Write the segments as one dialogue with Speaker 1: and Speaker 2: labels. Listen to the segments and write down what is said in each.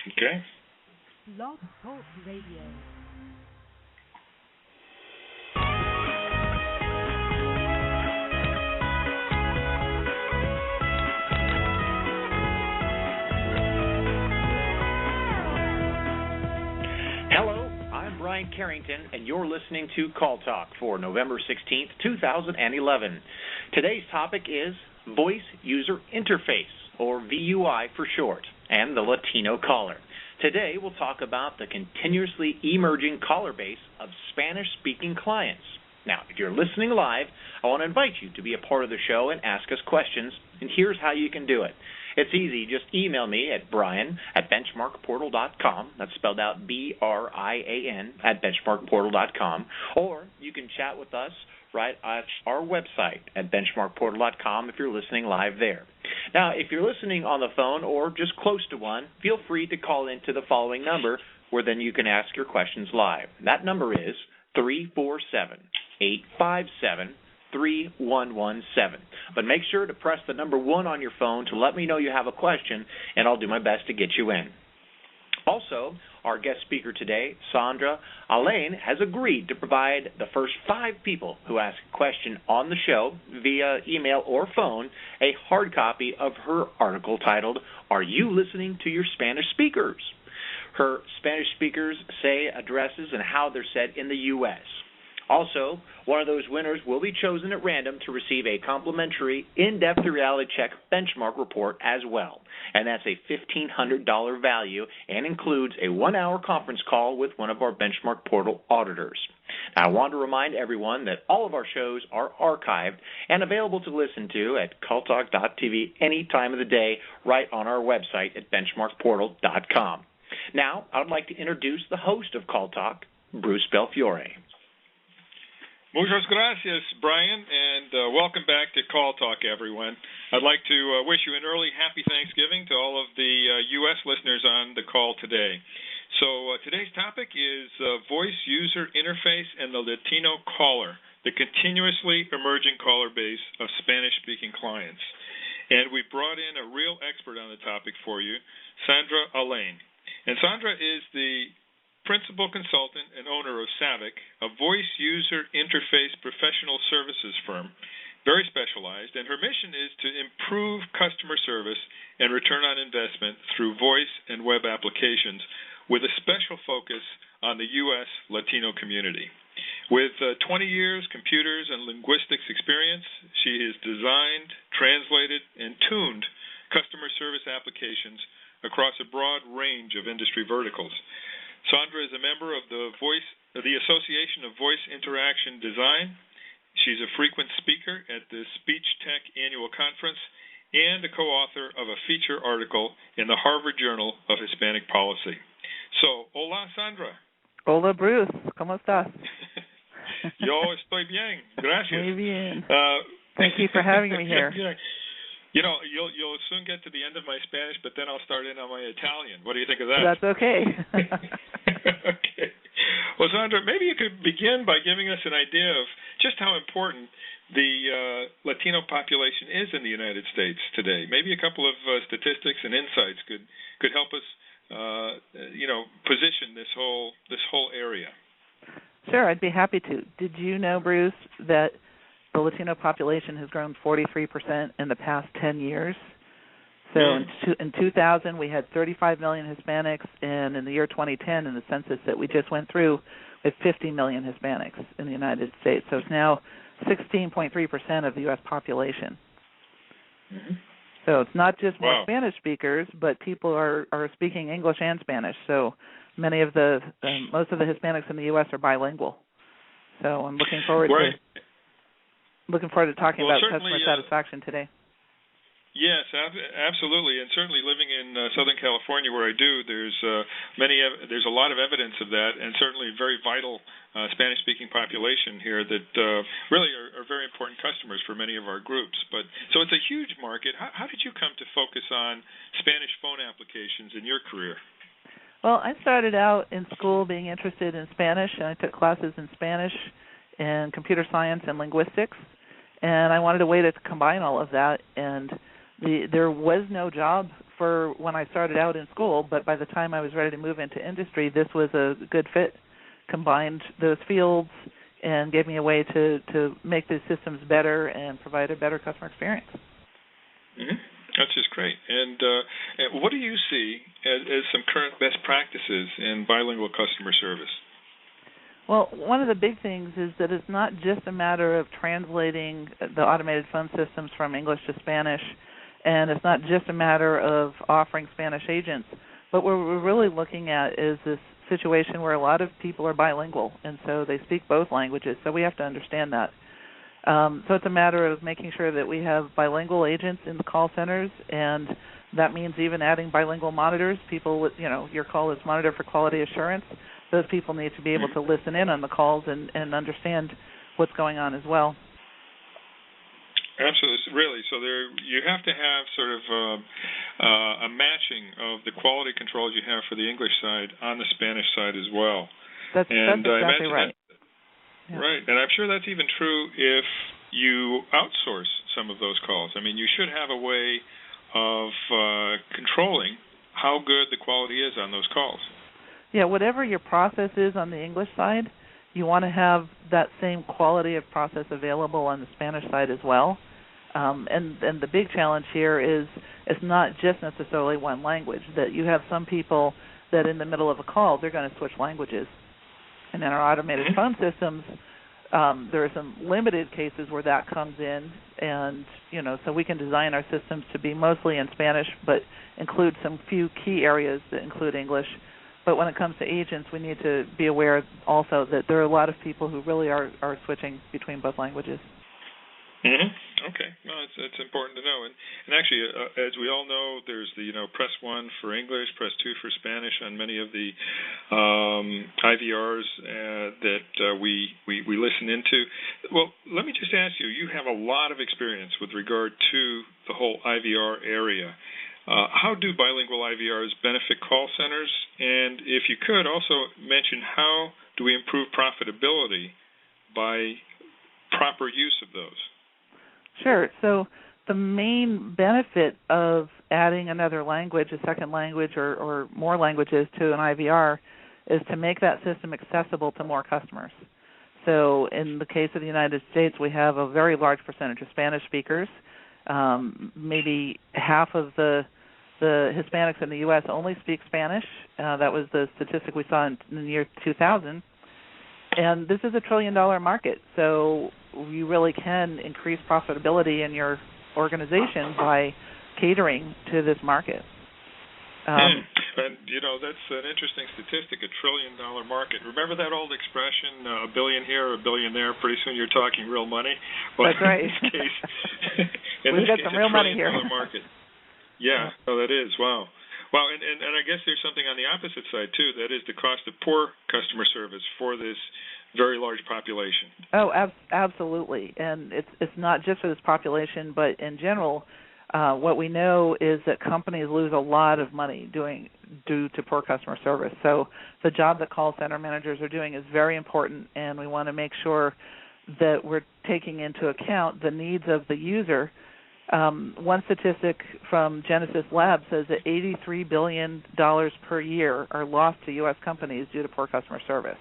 Speaker 1: Okay.
Speaker 2: Blog Talk Radio.
Speaker 3: Hello, I'm Brian Carrington, and you're listening to Call Talk for November 16th, 2011. Today's topic is Voice User Interface, or VUI for short, and the Latino Caller. Today we'll talk about the continuously emerging caller base of Spanish-speaking clients. Now, if you're listening live, I want to invite you to be a part of the show and ask us questions, and here's how you can do it. It's easy. Just email me at brian@benchmarkportal.com. That's spelled out BRIAN at benchmarkportal.com. Or you can chat with us right at our website at benchmarkportal.com if you're listening live there. Now, if you're listening on the phone or just close to one, feel free to call into the following number where then you can ask your questions live. That number is 347-857-3117. But make sure to press the number 1 on your phone to let me know you have a question, and I'll do my best to get you in. Also, our guest speaker today, Sondra Ahlen, has agreed to provide the first 5 people who ask a question on the show via email or phone a hard copy of her article titled, "Are You Listening to Your Spanish Speakers?" Her Spanish speakers say addresses and how they're said in the U.S. Also, one of those winners will be chosen at random to receive a complimentary in-depth reality check benchmark report as well. And that's a $1,500 value and includes a 1-hour conference call with one of our Benchmark Portal auditors. Now, I want to remind everyone that all of our shows are archived and available to listen to at calltalk.tv any time of the day right on our website at benchmarkportal.com. Now, I would like to introduce the host of Call Talk, Bruce Belfiore.
Speaker 1: Muchas gracias, Brian, and welcome back to Call Talk, everyone. I'd like to wish you an early happy Thanksgiving to all of the U.S. listeners on the call today. So today's topic is Voice User Interface and the Latino Caller, the continuously emerging caller base of Spanish-speaking clients. And we brought in a real expert on the topic for you, Sondra Ahlen. And Sondra is the principal consultant and owner of Savic, a voice user interface professional services firm, very specialized, and her mission is to improve customer service and return on investment through voice and web applications with a special focus on the U.S. Latino community. With 20 years computers and linguistics experience, she has designed, translated, and tuned customer service applications across a broad range of industry verticals. Sondra is a member of the Association of Voice Interaction Design. She's a frequent speaker at the Speech Tech Annual Conference and a co-author of a feature article in the Harvard Journal of Hispanic Policy. So, hola, Sondra.
Speaker 4: Hola, Bruce. ¿Cómo estás?
Speaker 1: Yo estoy bien. Gracias.
Speaker 4: Muy bien. Thank you for having me here.
Speaker 1: You know, you'll soon get to the end of my Spanish, but then I'll start in on my Italian. What do you think of that?
Speaker 4: That's okay.
Speaker 1: Okay. Well, Sondra, maybe you could begin by giving us an idea of just how important the Latino population is in the United States today. Maybe a couple of statistics and insights could help us, position this whole area.
Speaker 4: Sure, I'd be happy to. Did you know, Bruce, that the Latino population has grown 43% in the past 10 years? So in 2000, we had 35 million Hispanics, and in the year 2010, in the census that we just went through, we had 50 million Hispanics in the United States. So it's now 16.3% of the U.S. population.
Speaker 1: Mm-hmm.
Speaker 4: So it's not just more Spanish speakers, but people are speaking English and Spanish. So most of the Hispanics in the U.S. are bilingual. So I'm looking forward to talking about customer satisfaction today.
Speaker 1: Yes, absolutely, and certainly living in Southern California, where I do, there's a lot of evidence of that, and certainly very vital Spanish-speaking population here that really are very important customers for many of our groups. But so it's a huge market. How did you come to focus on Spanish phone applications in your career?
Speaker 4: Well, I started out in school being interested in Spanish, and I took classes in Spanish and computer science and linguistics, and I wanted a way to combine all of that, and there was no job for when I started out in school, but by the time I was ready to move into industry, this was a good fit. Combined those fields and gave me a way to make the systems better and provide a better customer experience.
Speaker 1: Mm-hmm. That's just great. And what do you see as some current best practices in bilingual customer service?
Speaker 4: Well, one of the big things is that it's not just a matter of translating the automated phone systems from English to Spanish, and it's not just a matter of offering Spanish agents, but what we're really looking at is this situation where a lot of people are bilingual, and so they speak both languages, so we have to understand that. So it's a matter of making sure that we have bilingual agents in the call centers, and that means even adding bilingual monitors. People with, your call is monitored for quality assurance. Those people need to be able to listen in on the calls and understand what's going on as well.
Speaker 1: Absolutely, really. So you have to have sort of a matching of the quality controls you have for the English side on the Spanish side as well.
Speaker 4: That's exactly right.
Speaker 1: Yeah. Right, and I'm sure that's even true if you outsource some of those calls. I mean, you should have a way of controlling how good the quality is on those calls.
Speaker 4: Yeah, whatever your process is on the English side, you want to have that same quality of process available on the Spanish side as well. And the big challenge here is it's not just necessarily one language, that you have some people that in the middle of a call, they're going to switch languages. And in our automated phone systems, there are some limited cases where that comes in, and so we can design our systems to be mostly in Spanish, but include some few key areas that include English. But when it comes to agents, we need to be aware also that there are a lot of people who really are switching between both languages.
Speaker 1: Mm-hmm. Okay, no, it's important to know, and actually, as we all know, there's the press 1 for English, press 2 for Spanish on many of the IVRs that we listen into. Well, let me just ask you: you have a lot of experience with regard to the whole IVR area. How do bilingual IVRs benefit call centers? And if you could also mention how do we improve profitability by proper use of those?
Speaker 4: Sure. So the main benefit of adding another language, a second language or more languages to an IVR is to make that system accessible to more customers. So in the case of the United States, we have a very large percentage of Spanish speakers. Maybe half of the Hispanics in the U.S. only speak Spanish. That was the statistic we saw in the year 2000. And this is $1 trillion market, so you really can increase profitability in your organization by catering to this market.
Speaker 1: And that's an interesting statistic, $1 trillion market. Remember that old expression, a billion here, a billion there, pretty soon you're talking real money? Well,
Speaker 4: that's right. We've got some real money here.
Speaker 1: Market. Yeah, oh, that is, wow. Well, and I guess there's something on the opposite side, too. That is the cost of poor customer service for this very large population. Oh,
Speaker 4: absolutely. And it's not just for this population, but in general, what we know is that companies lose a lot of money due to poor customer service. So the job that call center managers are doing is very important, and we want to make sure that we're taking into account the needs of the user. One statistic from Genesis Lab says that $83 billion per year are lost to U.S. companies due to poor customer service.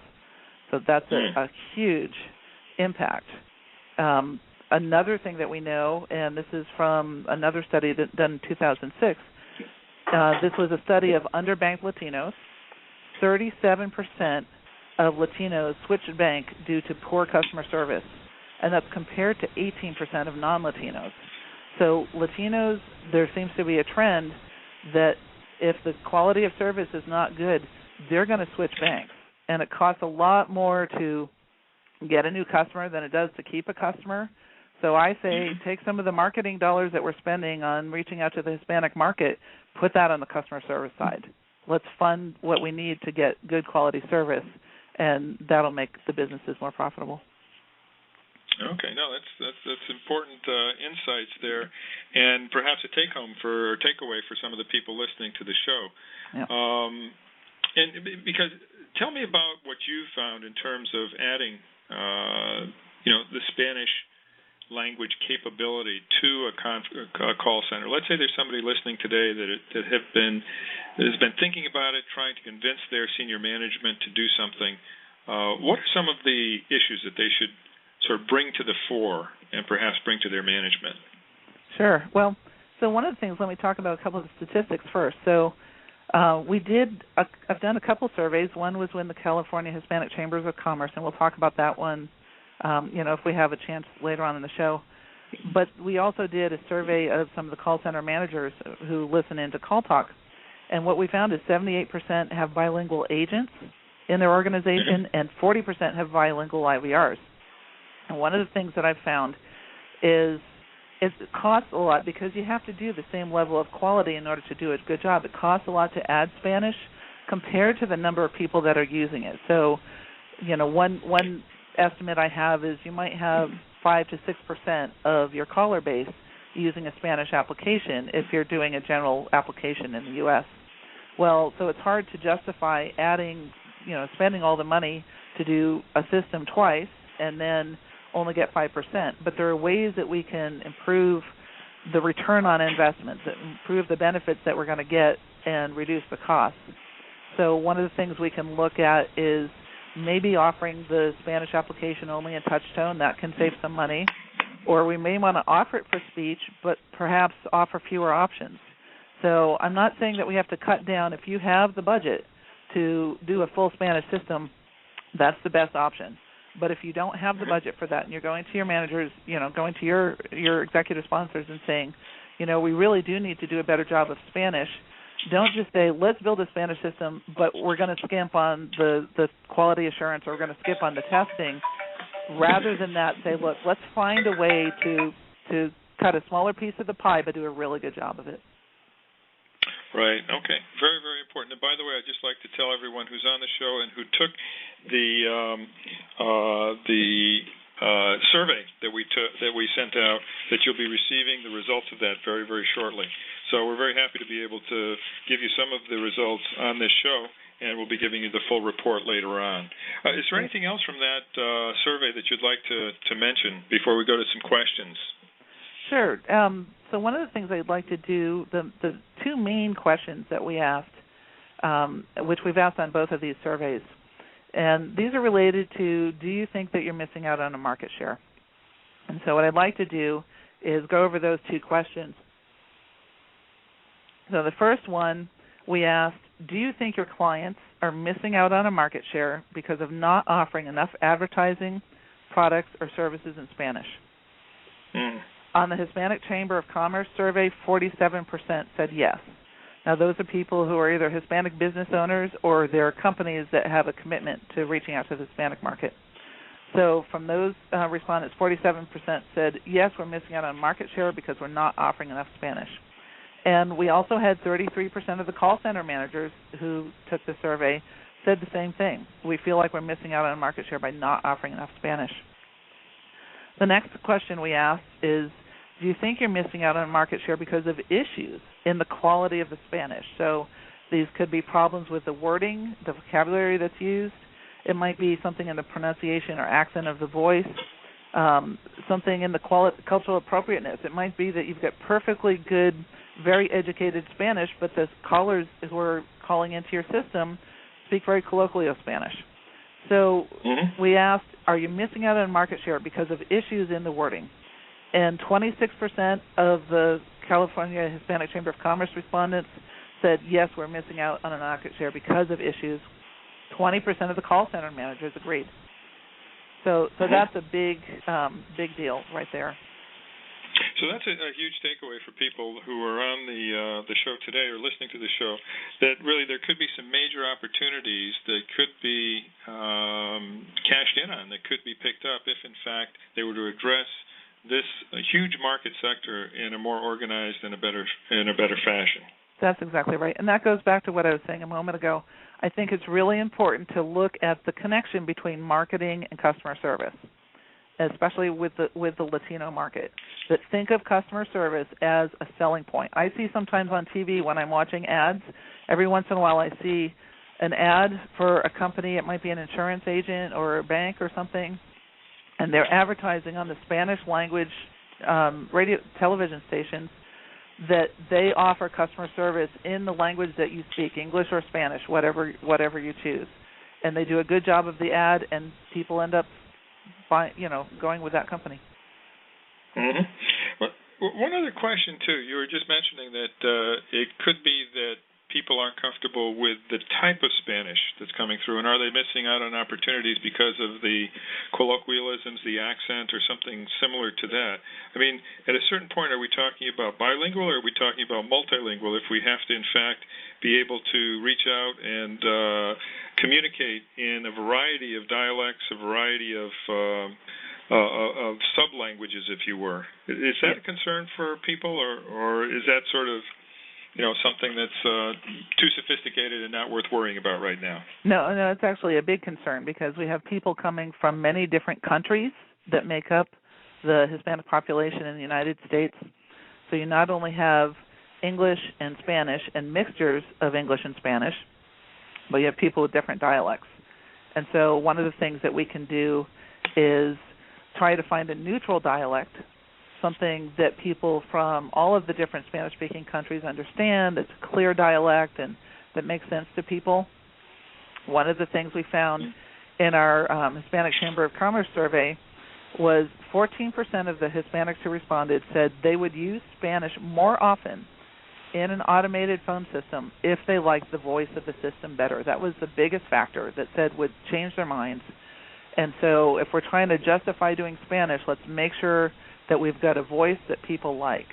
Speaker 4: So that's a huge impact. Another thing that we know, and this is from another study done in 2006, this was a study of underbanked Latinos. 37% of Latinos switched bank due to poor customer service, and that's compared to 18% of non-Latinos. So Latinos, there seems to be a trend that if the quality of service is not good, they're going to switch banks. And it costs a lot more to get a new customer than it does to keep a customer. So I say take some of the marketing dollars that we're spending on reaching out to the Hispanic market, put that on the customer service side. Let's fund what we need to get good quality service, and that'll make the businesses more profitable.
Speaker 1: Okay, no, that's important insights there, and perhaps a takeaway for some of the people listening to the show.
Speaker 4: Yeah.
Speaker 1: And because tell me about what you found in terms of adding, the Spanish language capability to a call center? Let's say there's somebody listening today that has been thinking about it, trying to convince their senior management to do something. What are some of the issues that they should sort of bring to the fore and perhaps bring to their management?
Speaker 4: Sure. Well, so one of the things, let me talk about a couple of statistics first. So I've done a couple surveys. One was when the California Hispanic Chambers of Commerce, and we'll talk about that one, if we have a chance later on in the show. But we also did a survey of some of the call center managers who listen into Call Talk. And what we found is 78% have bilingual agents in their organization, and 40% have bilingual IVRs. And one of the things that I've found is it costs a lot because you have to do the same level of quality in order to do a good job. It costs a lot to add Spanish compared to the number of people that are using it. So, one estimate I have is you might have 5 to 6% of your caller base using a Spanish application if you're doing a general application in the U.S. Well, so it's hard to justify spending all the money to do a system twice and then only get 5%. But there are ways that we can improve the return on investment, that improve the benefits that we're going to get and reduce the costs. So one of the things we can look at is maybe offering the Spanish application only in touch tone. That can save some money. Or we may want to offer it for speech, but perhaps offer fewer options. So I'm not saying that we have to cut down. If you have the budget to do a full Spanish system, that's the best option. But if you don't have the budget for that and you're going to your managers, going to your executive sponsors and saying, we really do need to do a better job of Spanish, don't just say, let's build a Spanish system, but we're going to skimp on the quality assurance or we're going to skip on the testing. Rather than that, say, look, let's find a way to cut a smaller piece of the pie but do a really good job of it.
Speaker 1: Right. Okay. Very, very important. And by the way, I'd just like to tell everyone who's on the show and who took the survey that we sent out that you'll be receiving the results of that very, very shortly. So we're very happy to be able to give you some of the results on this show, and we'll be giving you the full report later on. Is there anything else from that survey that you'd like to mention before we go to some questions? Sure.
Speaker 4: So one of the things I'd like to do, the two main questions that we asked, which we've asked on both of these surveys, and these are related to, do you think that you're missing out on a market share? And so what I'd like to do is go over those two questions. So the first one, we asked, do you think your clients are missing out on a market share because of not offering enough advertising, products, or services in Spanish? On the Hispanic Chamber of Commerce survey, 47% said yes. Now, those are people who are either Hispanic business owners or they're companies that have a commitment to reaching out to the Hispanic market. So from those respondents, 47% said, yes, we're missing out on market share because we're not offering enough Spanish. And we also had 33% of the call center managers who took the survey said the same thing. We feel like we're missing out on market share by not offering enough Spanish. The next question we asked is, do you think you're missing out on market share because of issues in the quality of the Spanish? So these could be problems with the wording, the vocabulary that's used. It might be something in the pronunciation or accent of the voice, something in the cultural appropriateness. It might be that you've got perfectly good, very educated Spanish, but the callers who are calling into your system speak very colloquial Spanish. So we asked, are you missing out on market share because of issues in the wording? And 26% of the California Hispanic Chamber of Commerce respondents said, yes, we're missing out on a market share because of issues. 20% of the call center managers agreed. So that's a big deal right there.
Speaker 1: So that's a huge takeaway for people who are on the show today or listening to the show, that really there could be some major opportunities that could be cashed in on, that could be picked up if, in fact, they were to address this huge market sector in a more organized and a better fashion.
Speaker 4: That's exactly right. And that goes back to what I was saying a moment ago. I think it's really important to look at the connection between marketing and customer service, especially with the Latino market. That think of customer service as a selling point. I see sometimes on TV when I'm watching ads, every once in a while I see an ad for a company. It might be an insurance agent or a bank or something. and they're advertising on the Spanish language radio television stations that they offer customer service in the language that you speak, English or Spanish, whatever you choose. And they do a good job of the ad, and people end up going with that company.
Speaker 1: Mm-hmm. Well, one other question, too. You were just mentioning that it could be that people aren't comfortable with the type of Spanish that's coming through, and are they missing out on opportunities because of the colloquialisms, the accent, or something similar to that? I mean, at a certain point, are we talking about bilingual, or are we talking about multilingual if we have to, in fact, be able to reach out and communicate in a variety of dialects, a variety of sub-languages, if you were? Is that a concern for people, or is that sort of something that's too sophisticated and not worth worrying about right now?
Speaker 4: No, it's actually a big concern because we have people coming from many different countries that make up the Hispanic population in the United States. So you not only have English and Spanish and mixtures of English and Spanish, but you have people with different dialects. And so one of the things that we can do is try to find a neutral dialect, something that people from all of the different Spanish-speaking countries understand, that's a clear dialect and that makes sense to people. One of the things we found in our Hispanic Chamber of Commerce survey was 14% of the Hispanics who responded said they would use Spanish more often in an automated phone system if they liked the voice of the system better. That was the biggest factor that said would change their minds. And so if we're trying to justify doing Spanish, let's make sure that we've got a voice that people like.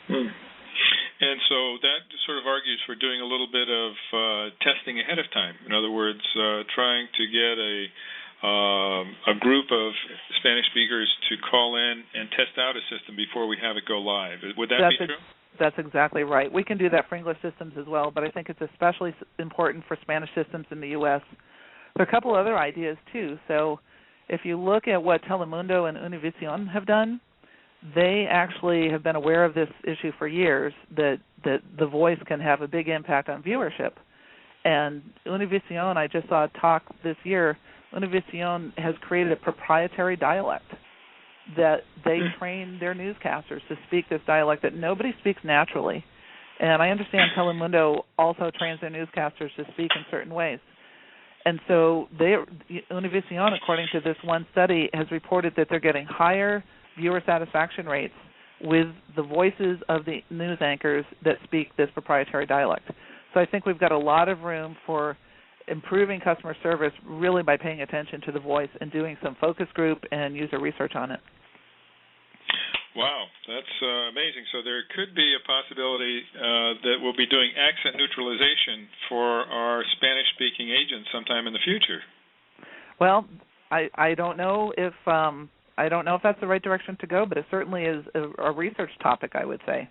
Speaker 1: And so that sort of argues for doing a little bit of testing ahead of time. In other words, trying to get a group of Spanish speakers to call in and test out a system before we have it go live. Would that be true?
Speaker 4: That's exactly right. We can do that for English systems as well, but I think it's especially important for Spanish systems in the U.S. There are a couple other ideas, too. So if you look at what Telemundo and Univision have done, they actually have been aware of this issue for years, that the voice can have a big impact on viewership. And Univision, I just saw a talk this year, Univision has created a proprietary dialect that they train their newscasters to speak this dialect that nobody speaks naturally. And I understand Telemundo also trains their newscasters to speak in certain ways. And so Univision, according to this one study, has reported that they're getting higher viewer satisfaction rates with the voices of the news anchors that speak this proprietary dialect. So I think we've got a lot of room for improving customer service really by paying attention to the voice and doing some focus group and user research on it.
Speaker 1: Wow, that's amazing. So there could be a possibility that we'll be doing accent neutralization for our Spanish-speaking agents sometime in the future.
Speaker 4: Well, I don't know if that's the right direction to go, but it certainly is a research topic, I would say.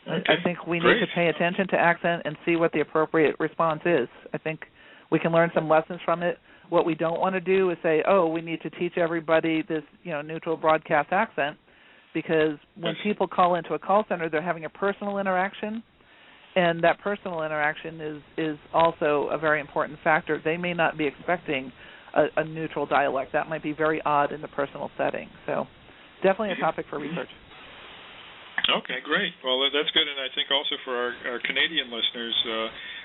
Speaker 4: Okay. I think we need to pay attention to accent and see what the appropriate response is. I think we can learn some lessons from it. What we don't want to do is say, we need to teach everybody this, neutral broadcast accent, because when people call into a call center, they're having a personal interaction, and that personal interaction is also a very important factor. They may not be expecting a neutral dialect. That might be very odd in the personal setting. So definitely a topic for research.
Speaker 1: Okay, great. Well, that's good, and I think also for our Canadian listeners,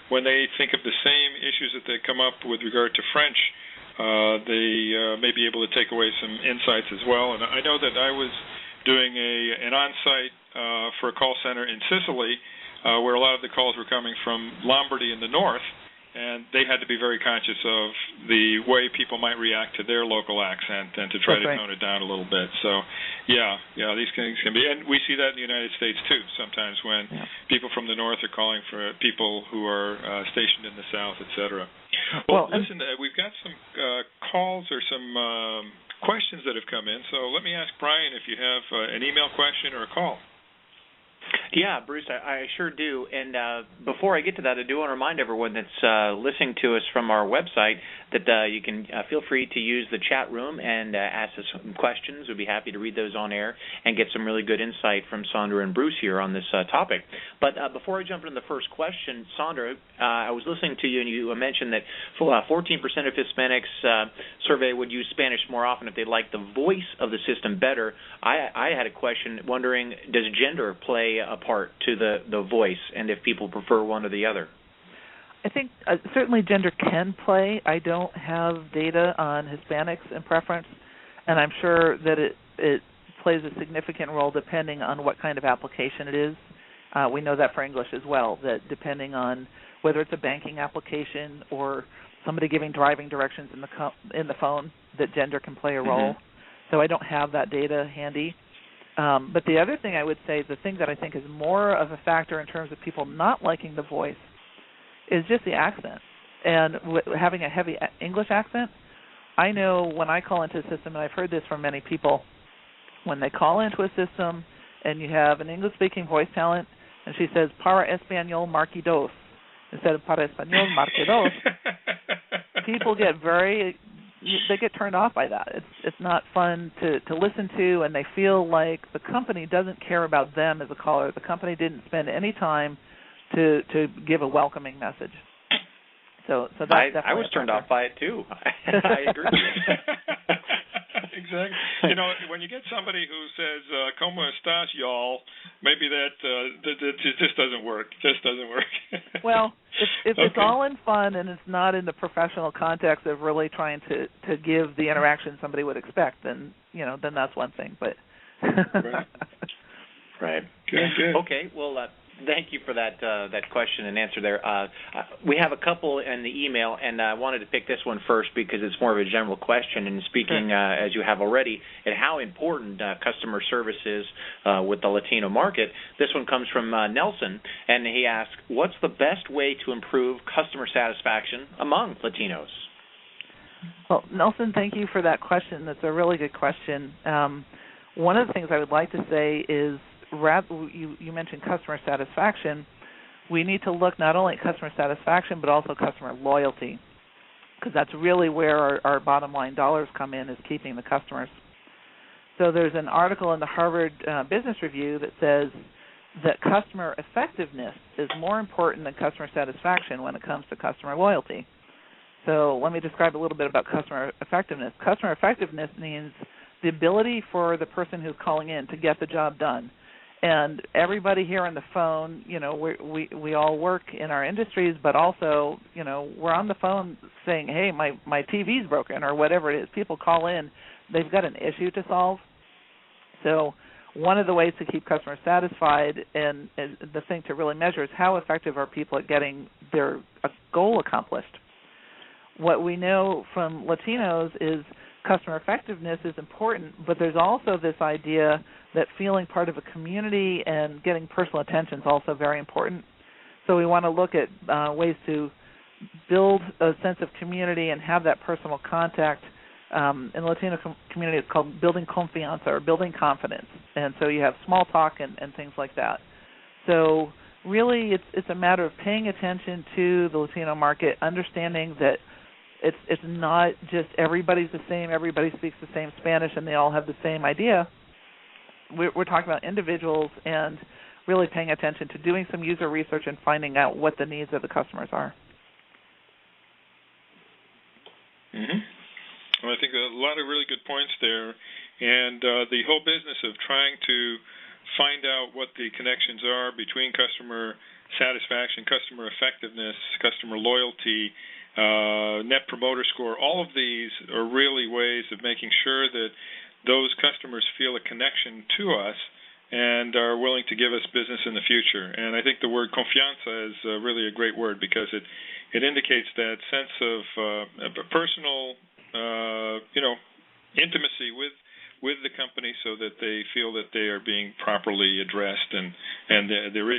Speaker 1: when they think of the same issues that they come up with regard to French, they may be able to take away some insights as well. And I know that I was doing an on-site for a call center in Sicily, where a lot of the calls were coming from Lombardy in the north, and they had to be very conscious of the way people might react to their local accent and to try to tone it down a little bit. So, yeah, these things can be, and we see that in the United States too. Sometimes when people from the north are calling for people who are stationed in the south, etc. Well, listen, we've got some calls or some questions that have come in. So let me ask Brian if you have an email question or a call.
Speaker 3: Yeah, Bruce, I sure do. And before I get to that, I do want to remind everyone that's listening to us from our website that you can feel free to use the chat room and ask us some questions. We'd be happy to read those on air and get some really good insight from Sondra and Bruce here on this topic. But before I jump into the first question, Sondra, I was listening to you, and you mentioned that 14% of Hispanics surveyed would use Spanish more often if they liked the voice of the system better. I had a question wondering, does gender play a part to the voice, and if people prefer one or the other?
Speaker 4: I think certainly gender can play. I don't have data on Hispanics in preference, and I'm sure that it plays a significant role depending on what kind of application it is. We know that for English as well, that depending on whether it's a banking application or somebody giving driving directions in the phone, that gender can play a role. Mm-hmm. So I don't have that data handy. But the other thing I would say, the thing that I think is more of a factor in terms of people not liking the voice, is just the accent. And having a heavy English accent, I know when I call into a system, and I've heard this from many people, when they call into a system and you have an English-speaking voice talent, and she says, para español marque dos, instead of para español marque dos, people get they get turned off by that. It's not fun to listen to, and they feel like the company doesn't care about them as a caller. The company didn't spend any time to give a welcoming message. So that's definitely
Speaker 3: I was turned off by it too. I agree.
Speaker 1: Exactly. You know, when you get somebody who says "Como estás, y'all," maybe that just doesn't work. Just doesn't work.
Speaker 4: Well, if it's all in fun and it's not in the professional context of really trying to give the interaction somebody would expect, then that's one thing. But
Speaker 3: right.
Speaker 1: Good.
Speaker 3: Okay. Well, thank you for that question and answer there. We have a couple in the email, and I wanted to pick this one first because it's more of a general question. And speaking, as you have already, at how important customer service is with the Latino market, this one comes from Nelson, and he asks, what's the best way to improve customer satisfaction among Latinos?
Speaker 4: Well, Nelson, thank you for that question. That's a really good question. One of the things I would like to say is, you mentioned customer satisfaction. We need to look not only at customer satisfaction but also customer loyalty, because that's really where our bottom line dollars come in, is keeping the customers. So there's an article in the Harvard Business Review that says that customer effectiveness is more important than customer satisfaction when it comes to customer loyalty. So let me describe a little bit about customer effectiveness. Customer effectiveness means the ability for the person who's calling in to get the job done. And everybody here on the phone, we all work in our industries, but also, we're on the phone saying, hey, my TV's broken or whatever it is. People call in, they've got an issue to solve. So one of the ways to keep customers satisfied and the thing to really measure is how effective are people at getting their goal accomplished. What we know from Latinos is customer effectiveness is important, but there's also this idea that feeling part of a community and getting personal attention is also very important. So we want to look at ways to build a sense of community and have that personal contact. In the Latino community, it's called building confianza or building confidence. And so you have small talk and things like that. So really it's a matter of paying attention to the Latino market, understanding that it's not just everybody's the same, everybody speaks the same Spanish, and they all have the same idea. We're talking about individuals and really paying attention to doing some user research and finding out what the needs of the customers are.
Speaker 1: Mm-hmm. Well, I think a lot of really good points there. And the whole business of trying to find out what the connections are between customer satisfaction, customer effectiveness, customer loyalty, Net Promoter Score, all of these are really ways of making sure that those customers feel a connection to us and are willing to give us business in the future. And I think the word confianza is really a great word because it indicates that sense of personal, intimacy with the company, so that they feel that they are being properly addressed and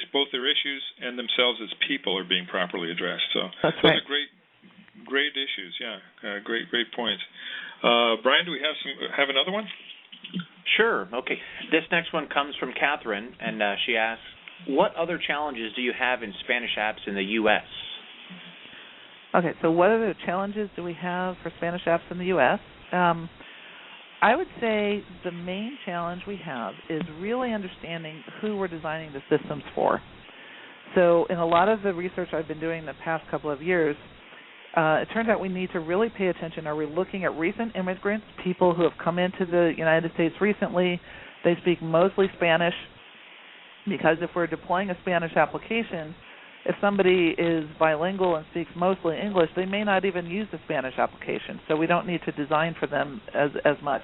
Speaker 1: both their issues and themselves as people are being properly addressed. So
Speaker 4: that's
Speaker 1: those
Speaker 4: right.
Speaker 1: are great issues. Yeah, great points. Brian, do we have another one?
Speaker 3: Sure. Okay. This next one comes from Catherine, and she asks, what other challenges do you have in Spanish apps in the U.S.?
Speaker 4: Okay, so what other challenges do we have for Spanish apps in the U.S.? I would say the main challenge we have is really understanding who we're designing the systems for. So in a lot of the research I've been doing the past couple of years, it turns out we need to really pay attention. Are we looking at recent immigrants, people who have come into the United States recently? They speak mostly Spanish, because if we're deploying a Spanish application, if somebody is bilingual and speaks mostly English, they may not even use the Spanish application, so we don't need to design for them as much.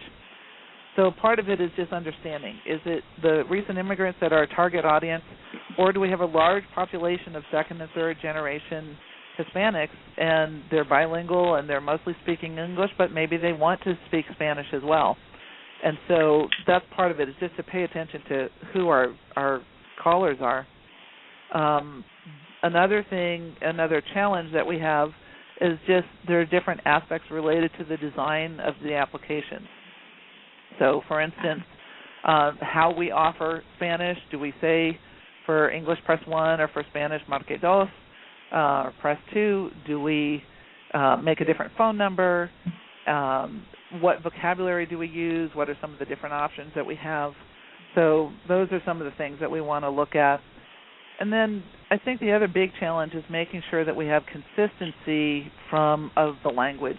Speaker 4: So part of it is just understanding. Is it the recent immigrants that are our target audience, or do we have a large population of second and third generation Hispanics, and they're bilingual and they're mostly speaking English, but maybe they want to speak Spanish as well? And so that's part of it, is just to pay attention to who our callers are. Another challenge that we have is just there are different aspects related to the design of the applications. So, for instance, how we offer Spanish. Do we say for English press 1 or for Spanish marque dos, or press 2? Do we make a different phone number? What vocabulary do we use? What are some of the different options that we have? So those are some of the things that we want to look at. And then I think the other big challenge is making sure that we have consistency of the language.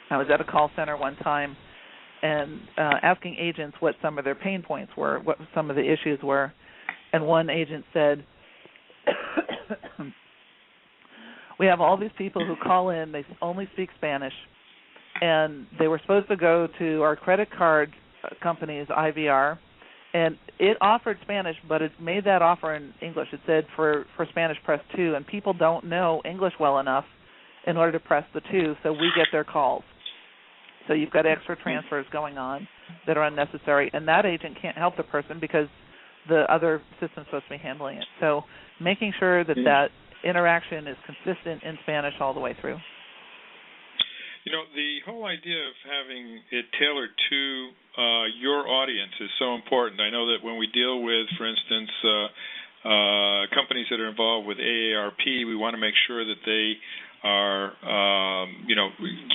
Speaker 4: I was at a call center one time and asking agents what some of their pain points were, what some of the issues were. And one agent said, we have all these people who call in, they only speak Spanish, and they were supposed to go to our credit card company's IVR, and it offered Spanish, but it made that offer in English. It said for Spanish, press 2, and people don't know English well enough in order to press the 2, so we get their calls. So you've got extra transfers going on that are unnecessary, and that agent can't help the person because the other system's supposed to be handling it. So making sure that interaction is consistent in Spanish all the way through.
Speaker 1: You know, the whole idea of having it tailored to your audience is so important. I know that when we deal with, for instance, companies that are involved with AARP, we want to make sure that they are,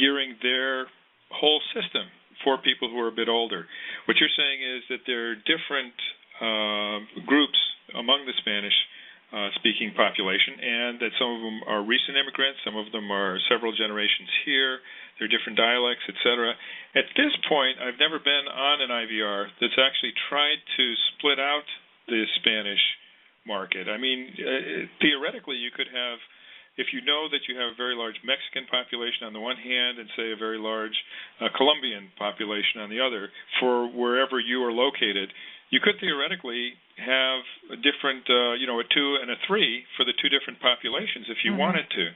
Speaker 1: gearing their whole system for people who are a bit older. What you're saying is that there are different groups among the Spanish-speaking population, and that some of them are recent immigrants, some of them are several generations here, there are different dialects, etc. At this point, I've never been on an IVR that's actually tried to split out the Spanish market. I mean, theoretically, you could have, if you know that you have a very large Mexican population on the one hand and, say, a very large Colombian population on the other, for wherever you are located, you could theoretically have a different, a 2 and a 3 for the two different populations if you wanted to.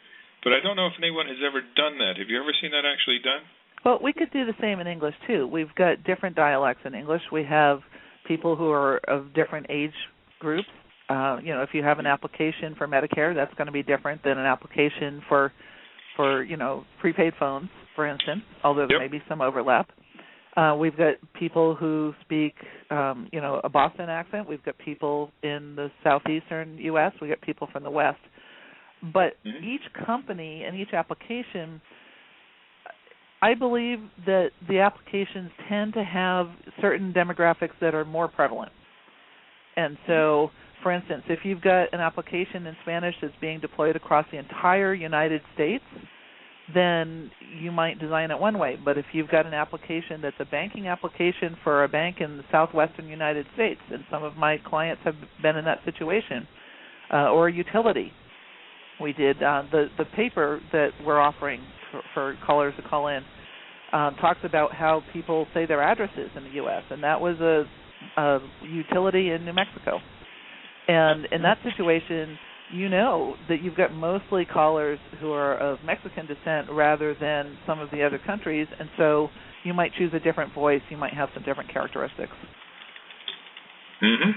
Speaker 1: But I don't know if anyone has ever done that. Have you ever seen that actually done?
Speaker 4: Well, we could do the same in English, too. We've got different dialects in English. We have people who are of different age groups. If you have an application for Medicare, that's going to be different than an application for prepaid phones, for instance, although there may be some overlap. We've got people who speak, a Boston accent. We've got people in the southeastern U.S. We've got people from the West. But each company and each application, I believe that the applications tend to have certain demographics that are more prevalent. And so, for instance, if you've got an application in Spanish that's being deployed across the entire United States, then you might design it one way. But if you've got an application that's a banking application for a bank in the southwestern United States, and some of my clients have been in that situation, or a utility. We did the paper that we're offering for callers to call in talks about how people say their addresses in the U.S., and that was a utility in New Mexico. And in that situation, you know that you've got mostly callers who are of Mexican descent rather than some of the other countries, and so you might choose a different voice. You might have some different characteristics.
Speaker 1: Okay.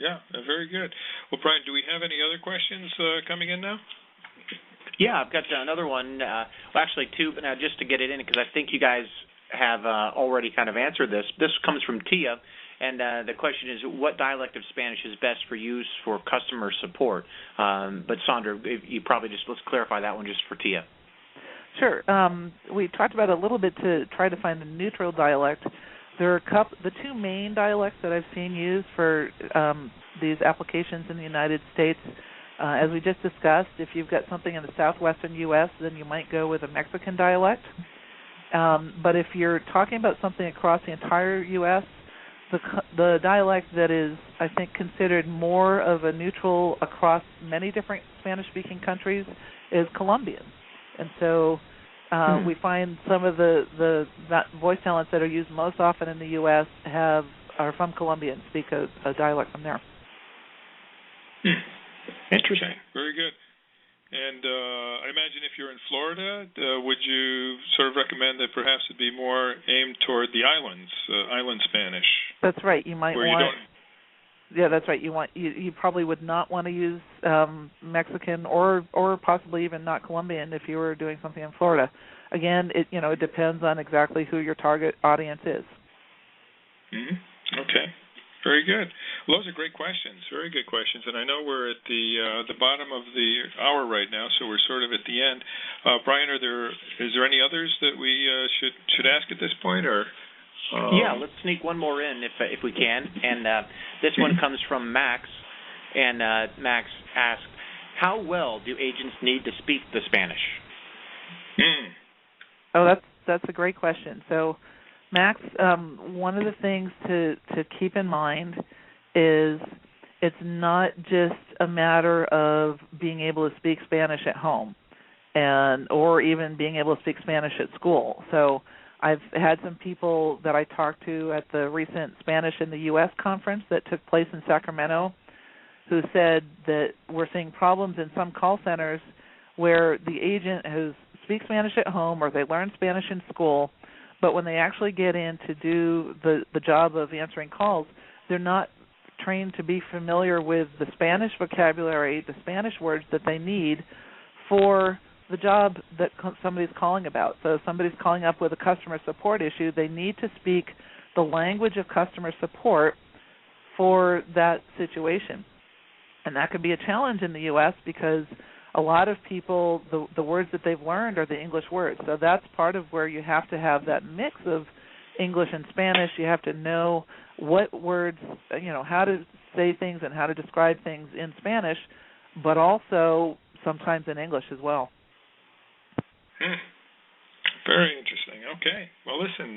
Speaker 1: Yeah, very good. Well, Brian, do we have any other questions coming in now?
Speaker 3: Yeah, I've got another one. Actually, two, but now just to get it in, because I think you guys have already kind of answered this. This comes from Tia, And the question is, what dialect of Spanish is best for use for customer support? But Sondra, you probably let's clarify that one just for Tia.
Speaker 4: Sure. We talked about it a little bit to try to find a neutral dialect. There are the two main dialects that I've seen used for these applications in the United States. As we just discussed, if you've got something in the southwestern U.S., then you might go with a Mexican dialect. But if you're talking about something across the entire U.S., the dialect that is, I think, considered more of a neutral across many different Spanish-speaking countries is Colombian. And so we find some of the voice talents that are used most often in the U.S. are from Colombia and speak a dialect from there.
Speaker 1: Interesting. Very good. And I imagine if you're in Florida, would you sort of recommend that perhaps it be more aimed toward the islands, island Spanish?
Speaker 4: That's right. You might want. Yeah, that's right. You probably would not want to use Mexican or possibly even not Colombian if you were doing something in Florida. Again, it depends on exactly who your target audience is.
Speaker 1: Mm-hmm. Okay. Very good. Well, those are great questions. Very good questions. And I know we're at the bottom of the hour right now, so we're sort of at the end. Brian, is there any others that we should ask at this point, or?
Speaker 3: Yeah, let's sneak one more in if we can. And this one comes from Max. And Max asks, how well do agents need to speak the Spanish?
Speaker 4: Oh, that's a great question. So, Max, one of the things to keep in mind is it's not just a matter of being able to speak Spanish at home or even being able to speak Spanish at school. So I've had some people that I talked to at the recent Spanish in the U.S. conference that took place in Sacramento who said that we're seeing problems in some call centers where the agent speaks Spanish at home or they learn Spanish in school, but when they actually get in to do the job of answering calls, they're not trained to be familiar with the Spanish vocabulary, the Spanish words that they need for the job that somebody's calling about. So if somebody's calling up with a customer support issue, they need to speak the language of customer support for that situation. And that could be a challenge in the U.S. because a lot of people, the words that they've learned are the English words. So that's part of where you have to have that mix of English and Spanish. You have to know what words, how to say things and how to describe things in Spanish, but also sometimes in English as well.
Speaker 1: Very interesting. Okay. Well, listen,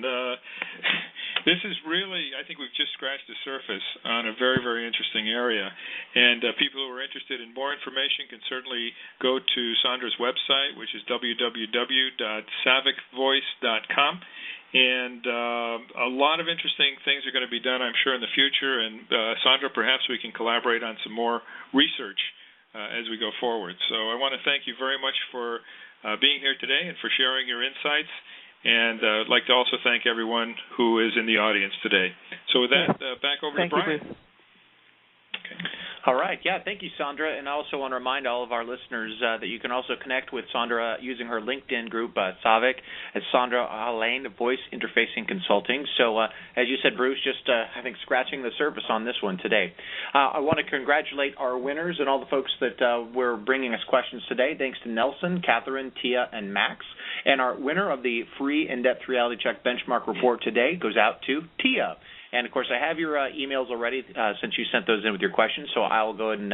Speaker 1: this is really, I think we've just scratched the surface on a very, very interesting area. And people who are interested in more information can certainly go to Sondra's website, which is www.savicvoice.com. And a lot of interesting things are going to be done, I'm sure, in the future. And Sondra, perhaps we can collaborate on some more research as we go forward. So I want to thank you very much for being here today and for sharing your insights. And I'd like to also thank everyone who is in the audience today. So with that, back over to Brian.
Speaker 4: You,
Speaker 3: okay. All right. Yeah, thank you, Sondra. And I also want to remind all of our listeners that you can also connect with Sondra using her LinkedIn group, Savic, at Sondra Ahlen, Voice Interfacing Consulting. So as you said, Bruce, just I think scratching the surface on this one today. I want to congratulate our winners and all the folks that were bringing us questions today. Thanks to Nelson, Catherine, Tia, and Max. And our winner of the free in-depth reality check benchmark report today goes out to Tia. And, of course, I have your emails already since you sent those in with your questions, so I'll go ahead and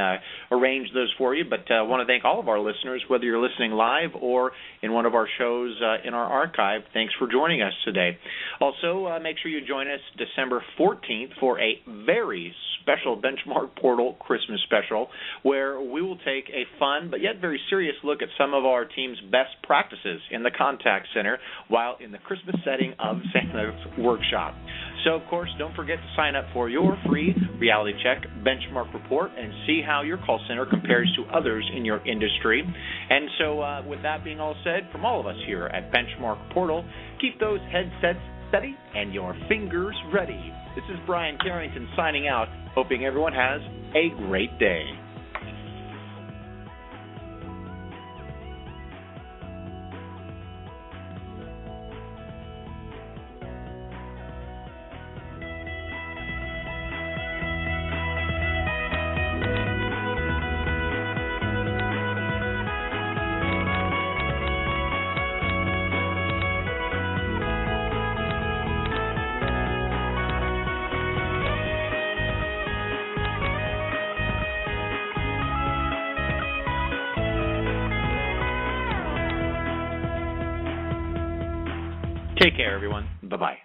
Speaker 3: arrange those for you. But I want to thank all of our listeners, whether you're listening live or in one of our shows in our archive. Thanks for joining us today. Also, make sure you join us December 14th for a very special Benchmark Portal Christmas special where we will take a fun but yet very serious look at some of our team's best practices in the contact center while in the Christmas setting of Santa's workshop. So, of course, don't forget to sign up for your free reality check benchmark report and see how your call center compares to others in your industry. And so with that being all said, from all of us here at Benchmark Portal, keep those headsets steady and your fingers ready. This is Brian Carrington signing out, hoping everyone has a great day. Take care, everyone. Bye-bye.